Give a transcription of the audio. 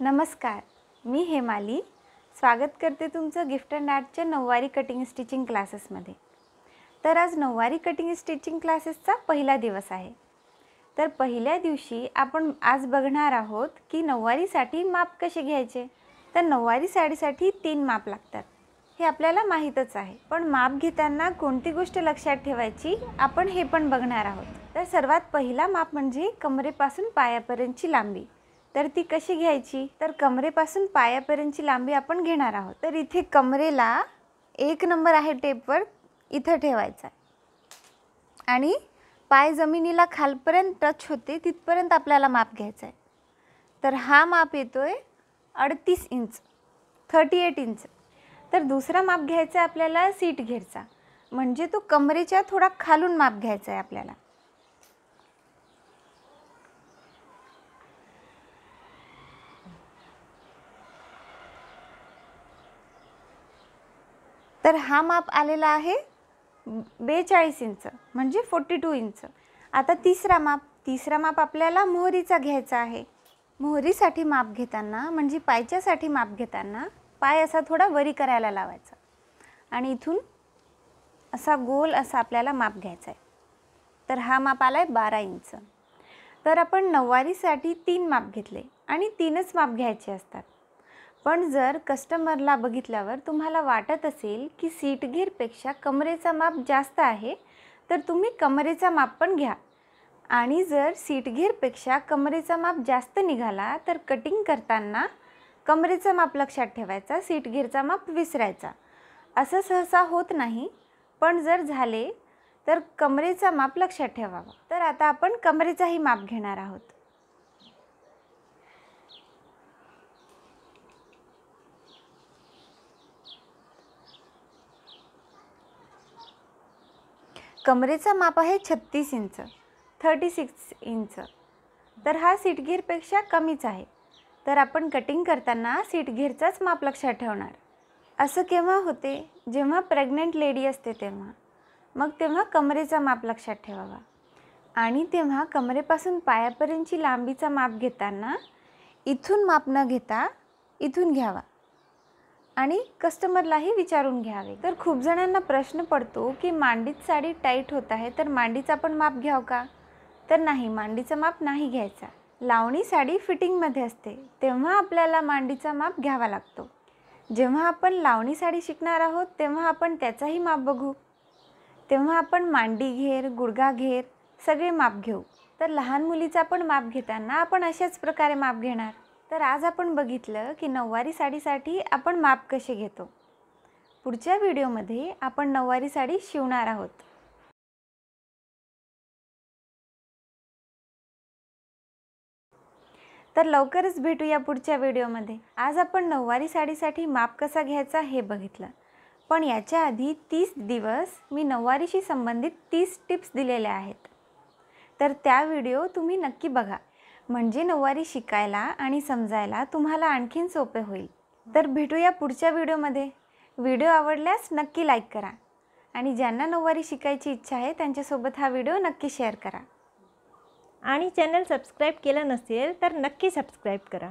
नमस्कार, मी हेमाली स्वागत करते तुमचं गिफ्ट अँड आर्टच्या नऊवारी कटिंग स्टिचिंग क्लासेसमध्ये। तर आज नऊवारी कटिंग स्टिचिंग क्लासेसचा पहिला दिवस आहे। तर पहिल्या दिवशी आपण आज बघणार आहोत की नऊवारीसाठी माप कसे घ्यायचे। तर नऊवारी साडीसाठी 3 माप लागतात, हे आपल्याला माहीतच आहे। पण माप घेताना कोणती गोष्ट लक्षात ठेवायची आपण हे पण बघणार आहोत। तर सर्वात पहिला माप म्हणजे कमरेपासून पायापर्यंतची लांबी। तर ती कशी घ्यायची, तर कमरेपासून पायापर्यंतची लांबी आपण घेणार आहोत। तर इथे कमरेला 1 नंबर आहे टेपवर, इथं ठेवायचा आणि पाय जमिनीला खालपर्यंत टच होते तिथपर्यंत आपल्याला माप घ्यायचा आहे। तर हा माप येतोय 38 इंच 38 इंच। तर दुसरा माप घ्यायचा आहे आपल्याला सीट घेरचा, म्हणजे तो कमरेच्या थोडा खालून माप घ्यायचा आहे आपल्याला। तर हा माप आलेला आहे 42 इंच म्हणजे 42 इंच। आता तिसरा माप आपल्याला मोहरीचा घ्यायचा आहे। मोहरीसाठी माप घेताना म्हणजे पायच्यासाठी माप घेताना पाय असा थोडा वरी करायला लावायचा आणि इथून असा गोल असा आपल्याला माप घ्यायचा आहे। तर हा माप आलाय 12 इंच। तर आपण नऊवारीसाठी 3 माप घेतले आणि 3च माप घ्यायचे असतात। पण जर कस्टमरला बघितल्यावर तुम्हाला वाटत असेल की सीट घेरपेक्षा कमरेचा माप जास्त आहे, तर तुम्ही कमरेचा माप पण घ्या। आणि जर सीट घेरपेक्षा कमरेचा माप जास्त निघाला तर कटिंग करताना कमरेचा माप लक्षात ठेवायचा, सीट घेरचा माप विसरायचा। असं सहसा होत नाही, पण जर झाले तर कमरेचा माप लक्षात ठेवावा। तर आता आपण कमरेचाही माप घेणार आहोत। कमरेचा माप आहे 36 इंच 36 इंच। तर हा सीट घेरपेक्षा कमीच आहे, तर आपण कटिंग करताना सीट घेरचाच माप लक्षात ठेवणार। असं केव्हा होते, जेव्हा प्रेग्नंट लेडी असते तेव्हा कमरेचा माप लक्षात ठेवावा। आणि तेव्हा कमरेपासून पायापर्यंतची लांबीचा माप घेताना इथून माप न घेता इथून घ्यावा आणि कस्टमरलाही विचारून घ्यावे। तर खूप जणांना प्रश्न पडतो की मांडीत साडी टाईट होत आहे, तर मांडीचा पण माप घ्याव का? तर नाही, मांडीचा माप नाही घ्यायचा। लावणी साडी फिटिंगमध्ये असते तेव्हा आपल्याला मांडीचा माप घ्यावा लागतो। जेव्हा आपण लावणी साडी शिकणार आहोत तेव्हा आपण त्याचाही माप बघू, तेव्हा आपण मांडी घेर, गुडघा घेर सगळे माप घेऊ। तर लहान मुलीचा पण माप घेताना आपण अशाच प्रकारे माप घेणार। तर आज आपण बघितलं की नऊवारी साडीसाठी आपण माप कसे घेतो। पुढच्या व्हिडिओमध्ये आपण नऊवारी साडी शिवणार आहोत। तर लवकरच भेटूया पुढच्या व्हिडिओमध्ये। आज आपण नऊवारी साडीसाठी माप कसा घ्यायचा हे बघितलं, पण याच्या आधी 30 दिवस मी नऊवारीशी संबंधित 30 टिप्स दिलेल्या आहेत। तर त्या व्हिडिओ तुम्ही नक्की बघा, म्हणजे नऊवारी शिकायला आणि समजायला तुम्हाला आणखीन सोपे होईल। तर भेटूया पुढच्या व्हिडिओमध्ये। व्हिडिओ आवडल्यास नक्की लाईक करा आणि ज्यांना नऊवारी शिकायची इच्छा आहे त्यांच्यासोबत हा व्हिडिओ नक्की शेअर करा। आणि चॅनल सबस्क्राईब केलं नसेल तर नक्की सबस्क्राईब करा।